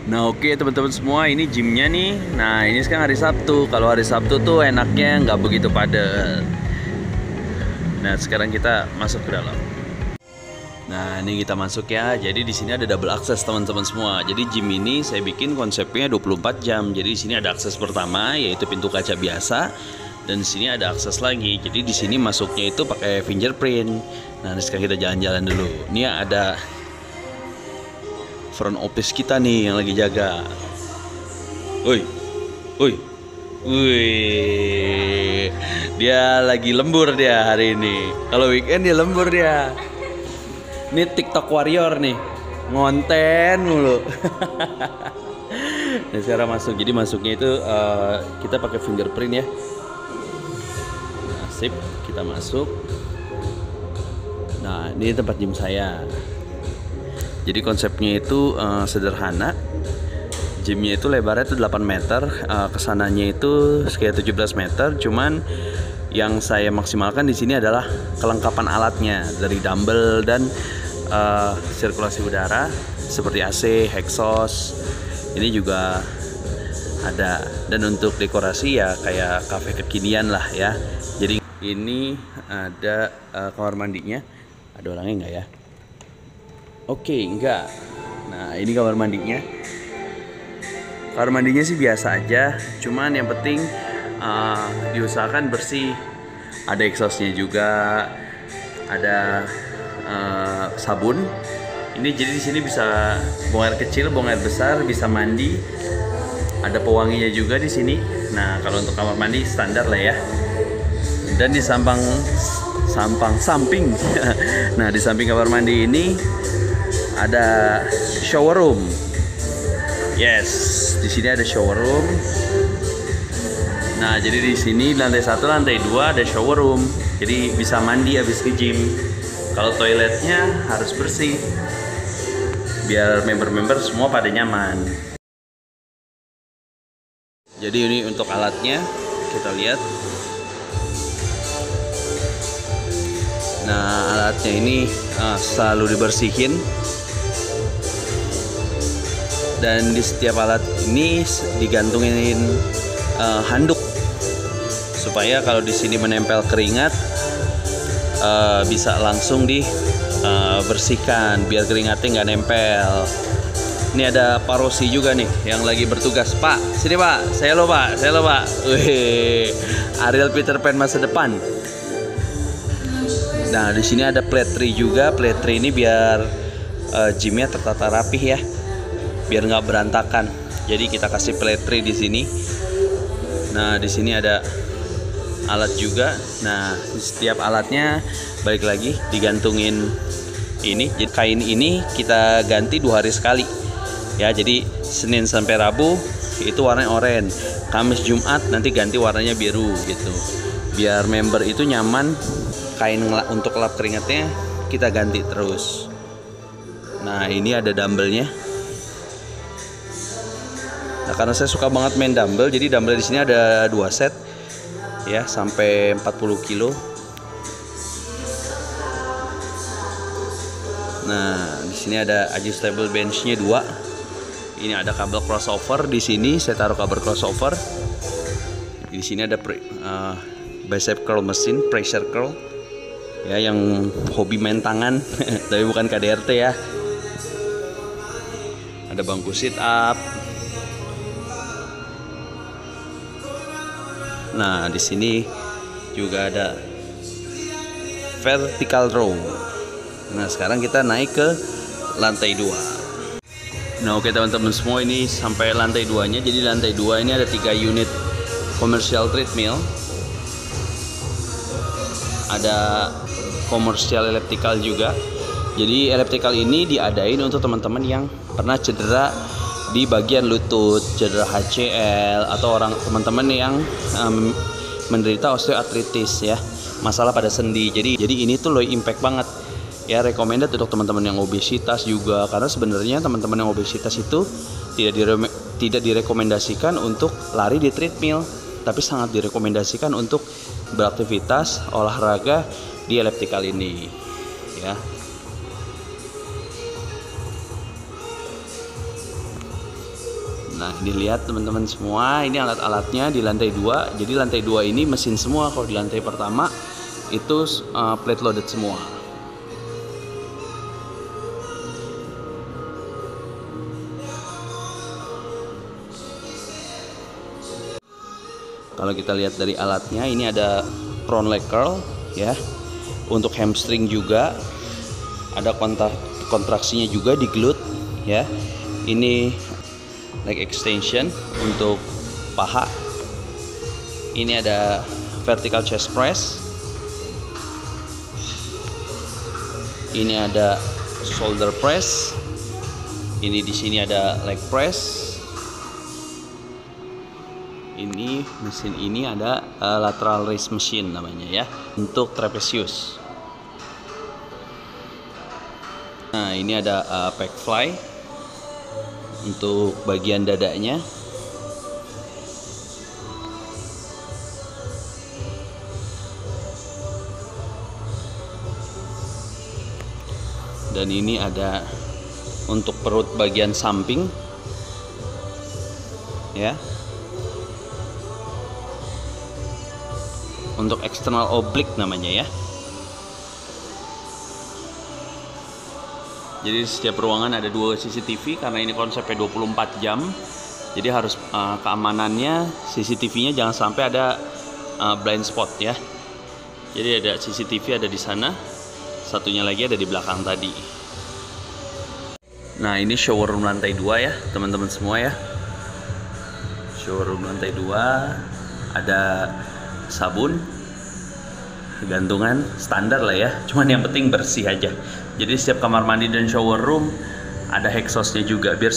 Nah oke teman-teman semua, ini gymnya nih. Nah ini sekarang hari Sabtu. Kalau hari Sabtu tuh enaknya nggak begitu padat. Nah sekarang kita masuk ke dalam. Nah ini kita masuk ya. Jadi di sini ada double akses teman-teman semua. Jadi gym ini saya bikin konsepnya 24 jam. Jadi di sini ada akses pertama yaitu pintu kaca biasa. Dan di sini ada akses lagi. Jadi di sini masuknya itu pakai fingerprint. Nah sekarang kita jalan-jalan dulu. Ini ada front office kita nih yang lagi jaga. Woi, woi, woi, dia lagi lembur dia hari ini. Kalau weekend dia lembur dia. Ini TikTok warrior nih, ngonten mulu. Nah sekarang masuk. Jadi masuknya itu kita pakai fingerprint ya. Nah, sip, kita masuk. Nah ini tempat gym saya. Jadi konsepnya itu sederhana. Gymnya itu lebarnya itu 8 meter, kesananya itu sekitar 17 meter. Cuman yang saya maksimalkan di sini adalah kelengkapan alatnya, dari dumbbell dan sirkulasi udara seperti AC, exhaust. Ini juga ada. Dan untuk dekorasi ya kayak cafe kekinian lah ya. Jadi ini ada kamar mandinya. Ada orangnya nggak ya? Oke, enggak. Nah, ini kamar mandinya. Kamar mandinya sih biasa aja, cuman yang penting diusahakan bersih. Ada exhaustnya juga, ada sabun. Ini jadi di sini bisa buang air kecil, buang air besar, bisa mandi. Ada pewanginya juga di sini. Nah, kalau untuk kamar mandi standar lah ya. Dan di samping nah, di samping kamar mandi ini ada shower room. Yes, di sini ada shower room. Nah, jadi di sini lantai 1, lantai 2 ada shower room. Jadi bisa mandi habis ke gym. Kalau toiletnya harus bersih. Biar member-member semua pada nyaman. Jadi ini untuk alatnya, kita lihat. Nah, alatnya ini selalu dibersihin. Dan di setiap alat ini digantungin handuk supaya kalau di sini menempel keringat bisa langsung dibersihkan biar keringatnya nggak nempel. Ini ada Pak Rossi juga nih yang lagi bertugas. Pak, sini Pak, saya lo Pak. Wih, Ariel Peter Pan masa depan. Nah di sini ada plate tree juga. Plate tree ini biar gymnya tertata rapih ya, biar nggak berantakan. Jadi kita kasih plate tree di sini. Nah di sini ada alat juga. Nah setiap alatnya balik lagi digantungin ini. Jadi kain ini kita ganti 2 hari sekali ya. Jadi Senin sampai Rabu itu warnanya oranye, Kamis Jumat nanti ganti warnanya biru gitu. Biar member itu nyaman. Kain untuk lap keringatnya kita ganti terus. Nah ini ada dumbbellnya. Nah karena saya suka banget main dumbbell, jadi dumbbell di sini ada 2 set ya, sampai 40 kilo. Nah di sini ada adjustable benchnya 2. Ini ada kabel crossover di sini, saya taruh kabel crossover. Di sini ada bicep curl mesin, pressure curl ya, yang hobi main tangan tapi bukan KDRT ya. Ada bangku sit up. Nah di sini juga ada vertical row. Nah sekarang kita naik ke lantai 2. Nah oke teman-teman semua, ini sampai lantai 2-nya. Jadi lantai 2 ini ada 3 unit commercial treadmill. Ada komersial elliptical juga. Jadi elliptical ini diadain untuk teman-teman yang pernah cedera di bagian lutut, cedera HCL, atau teman-teman yang menderita osteoartritis ya, masalah pada sendi. Jadi ini tuh low impact banget ya, recommended untuk teman-teman yang obesitas juga, karena sebenarnya teman-teman yang obesitas itu tidak direkomendasikan untuk lari di treadmill, tapi sangat direkomendasikan untuk beraktivitas olahraga di elliptical ini ya. Nah, ini lihat teman-teman semua, ini alat-alatnya di lantai 2. Jadi lantai 2 ini mesin semua. Kalau di lantai pertama itu plate loaded semua. Kalau kita lihat dari alatnya, ini ada crown leg curl ya. Untuk hamstring juga ada kontraksinya juga di glute ya. Ini leg extension untuk paha. Ini ada vertical chest press. Ini ada shoulder press. Ini di sini ada leg press. Ini mesin ini ada lateral raise machine namanya ya, untuk trapezius. Nah, ini ada pec fly untuk bagian dadanya. Dan ini ada untuk perut bagian samping ya. Untuk external oblique namanya ya. Jadi setiap ruangan ada 2 CCTV karena ini konsepnya 24 jam. Jadi harus keamanannya CCTV-nya jangan sampai ada blind spot ya. Jadi ada CCTV ada di sana. Satunya lagi ada di belakang tadi. Nah, ini shower room lantai 2 ya, teman-teman semua ya. Shower room lantai 2 ada sabun, gantungan standar lah ya, cuman yang penting bersih aja. Jadi setiap kamar mandi dan shower room ada exhaustnya juga biar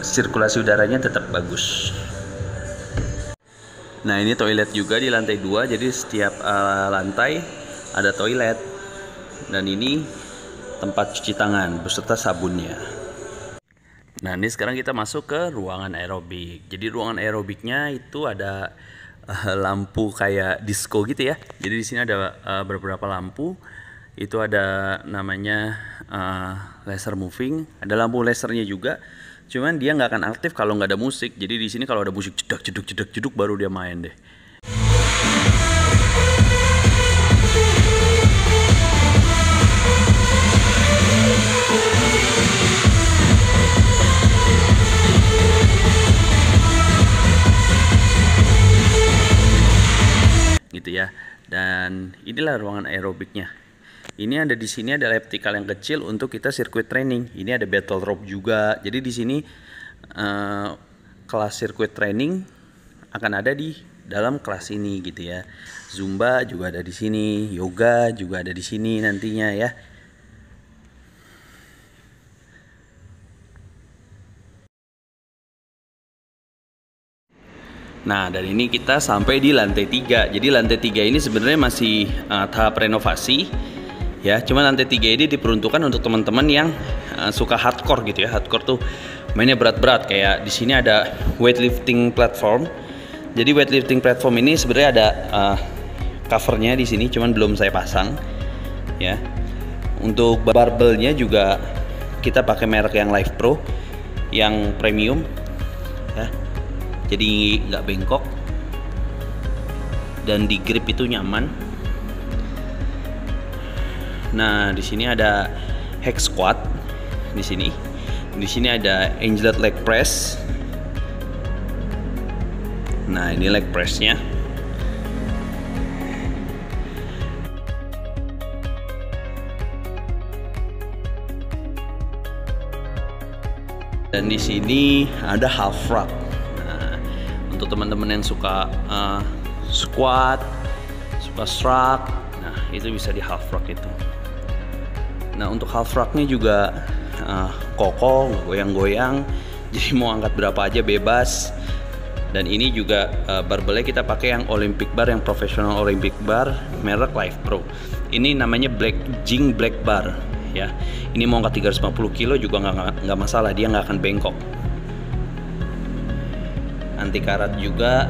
sirkulasi udaranya tetap bagus. Nah, ini toilet juga di lantai 2, jadi setiap lantai ada toilet. Dan ini tempat cuci tangan beserta sabunnya. Nah, ini sekarang kita masuk ke ruangan aerobik. Jadi ruangan aerobiknya itu ada lampu kayak disco gitu ya. Jadi di sini ada beberapa lampu. Itu ada namanya laser moving. Ada lampu lasernya juga. Cuman dia nggak akan aktif kalau nggak ada musik. Jadi di sini kalau ada musik jeduk jeduk jeduk jeduk baru dia main deh. Gitu ya. Dan inilah ruangan aerobiknya. Ini ada di sini ada elliptical yang kecil untuk kita sirkuit training. Ini ada battle rope juga. Jadi di sini kelas sirkuit training akan ada di dalam kelas ini gitu ya. Zumba juga ada di sini, yoga juga ada di sini nantinya ya. Nah, dari ini kita sampai di lantai 3. Jadi lantai 3 ini sebenarnya masih tahap renovasi ya. Cuma lantai 3 ini diperuntukkan untuk teman-teman yang suka hardcore gitu ya. Hardcore tuh mainnya berat-berat, kayak di sini ada weightlifting platform. Jadi weightlifting platform ini sebenarnya ada covernya di sini, cuman belum saya pasang ya. Untuk barbelnya juga kita pakai merek yang Life Pro yang premium ya. Jadi nggak bengkok dan di grip itu nyaman. Nah, di sini ada hex squat di sini. Di sini ada angeled leg press. Nah, ini leg pressnya. Dan di sini ada half rack. Untuk teman-teman yang suka squat, suka shrug, nah itu bisa di half rack itu. Nah, untuk half racknya juga kokoh, nggak goyang-goyang, jadi mau angkat berapa aja bebas. Dan ini juga barbelnya kita pakai yang Olympic bar, yang profesional Olympic bar merek Life Pro. Ini namanya Jing Black Bar ya. Ini mau angkat 350 kilo juga nggak masalah, dia nggak akan bengkok. Anti karat juga.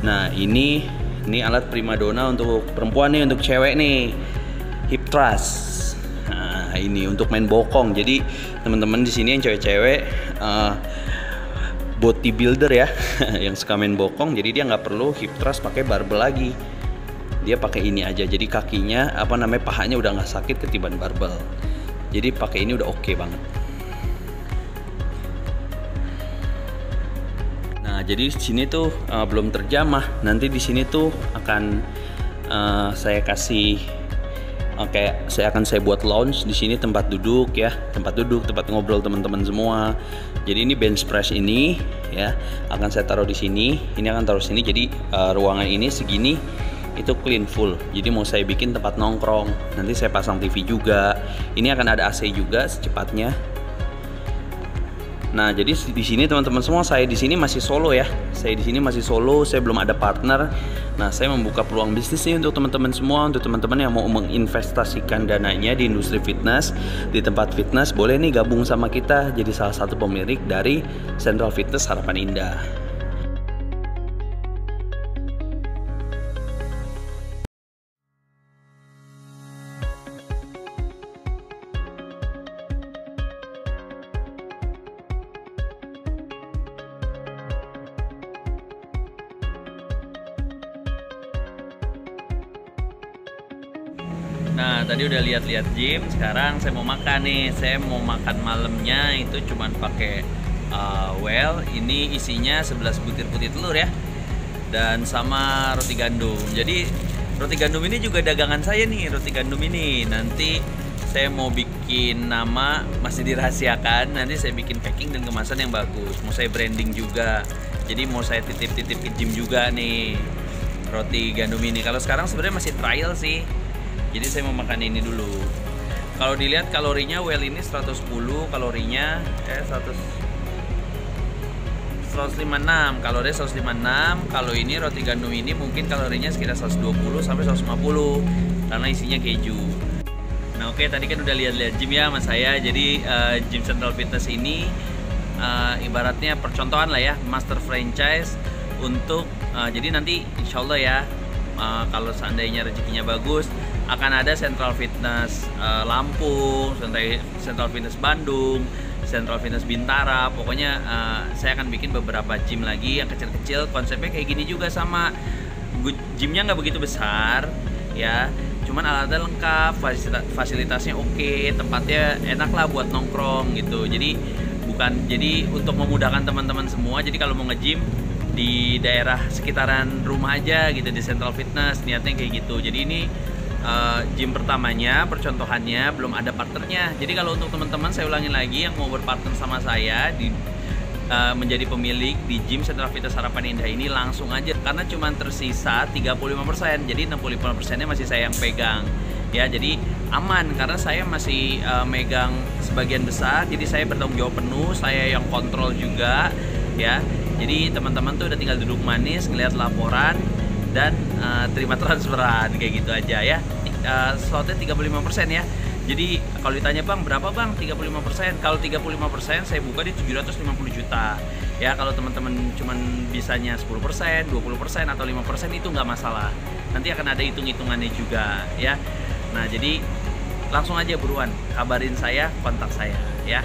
Nah, ini alat primadona untuk perempuan nih, untuk cewek nih, hip thrust. Nah, Nah ini untuk main bokong. Jadi teman-teman di sini yang cewek-cewek bodybuilder ya, yang suka main bokong, jadi dia nggak perlu hip thrust pakai barbel lagi. Dia pakai ini aja. Jadi kakinya pahanya udah nggak sakit ketiban barbel. Jadi pakai ini udah oke banget. Nah, jadi di sini tuh belum terjamah. Nanti di sini tuh akan saya kasih saya buat lounge di sini, tempat duduk ya, tempat ngobrol teman-teman semua. Jadi ini bench press ini ya akan saya taruh di sini. Ini akan taruh sini. Jadi ruangan ini segini itu clean full. Jadi mau saya bikin tempat nongkrong. Nanti saya pasang TV juga. Ini akan ada AC juga secepatnya. Nah, jadi di sini teman-teman semua, saya di sini masih solo ya. Saya di sini masih solo, saya belum ada partner. Nah, saya membuka peluang bisnis ini untuk teman-teman semua, untuk teman-teman yang mau menginvestasikan dananya di industri fitness, di tempat fitness, boleh nih gabung sama kita jadi salah satu pemilik dari Central Fitness Harapan Indah. Nah, tadi udah lihat-lihat gym, sekarang saya mau makan nih. Saya mau makan malamnya itu cuman pakai ini isinya 11 butir putih telur ya. Dan sama roti gandum. Jadi roti gandum ini juga dagangan saya nih, roti gandum ini. Nanti saya mau bikin nama, masih dirahasiakan. Nanti saya bikin packing dan kemasan yang bagus. Mau saya branding juga. Jadi mau saya titip-titip ke gym juga nih roti gandum ini. Kalau sekarang sebenarnya masih trial sih. Jadi saya mau makan ini dulu. Kalau dilihat kalorinya well ini 110 kalorinya 156 kalori 156. Kalau ini roti gandum ini mungkin kalorinya sekitar 120 sampai 150 karena isinya keju. Nah, oke, tadi kan udah lihat-lihat gym ya sama saya. Jadi gym Central Fitness ini ibaratnya percontohan lah ya, master franchise untuk jadi nanti insya Allah ya, kalau seandainya rezekinya bagus, akan ada Central Fitness Lampung, Central Fitness Bandung, Central Fitness Bintara. Pokoknya saya akan bikin beberapa gym lagi yang kecil-kecil. Konsepnya kayak gini juga sama. Gymnya nggak begitu besar ya, cuman alatnya lengkap, fasilitasnya oke, tempatnya enak lah buat nongkrong gitu. Jadi untuk memudahkan teman-teman semua. Jadi kalau mau nge-gym di daerah sekitaran rumah aja gitu, di Central Fitness, niatnya kayak gitu. Jadi ini gym pertamanya, percontohannya, belum ada partnernya. Jadi kalau untuk teman-teman, saya ulangin lagi, yang mau berpartner sama saya menjadi pemilik di gym Central Fitness Harapan Indah ini, langsung aja, karena cuma tersisa 35%. Jadi 65%-nya masih saya yang pegang ya. Jadi aman karena saya masih megang sebagian besar. Jadi saya bertanggung jawab penuh, saya yang kontrol juga ya. Jadi teman-teman tuh udah tinggal duduk manis, ngeliat laporan dan terima transferan kayak gitu aja ya. Slotnya 35% ya. Jadi kalau ditanya bang berapa bang 35%, kalau 35% saya buka di 750 juta ya. Kalau teman-teman cuman bisanya 10%, 20% atau 5% itu nggak masalah, nanti akan ada hitung-hitungannya juga ya. Nah, jadi langsung aja buruan kabarin saya, kontak saya ya.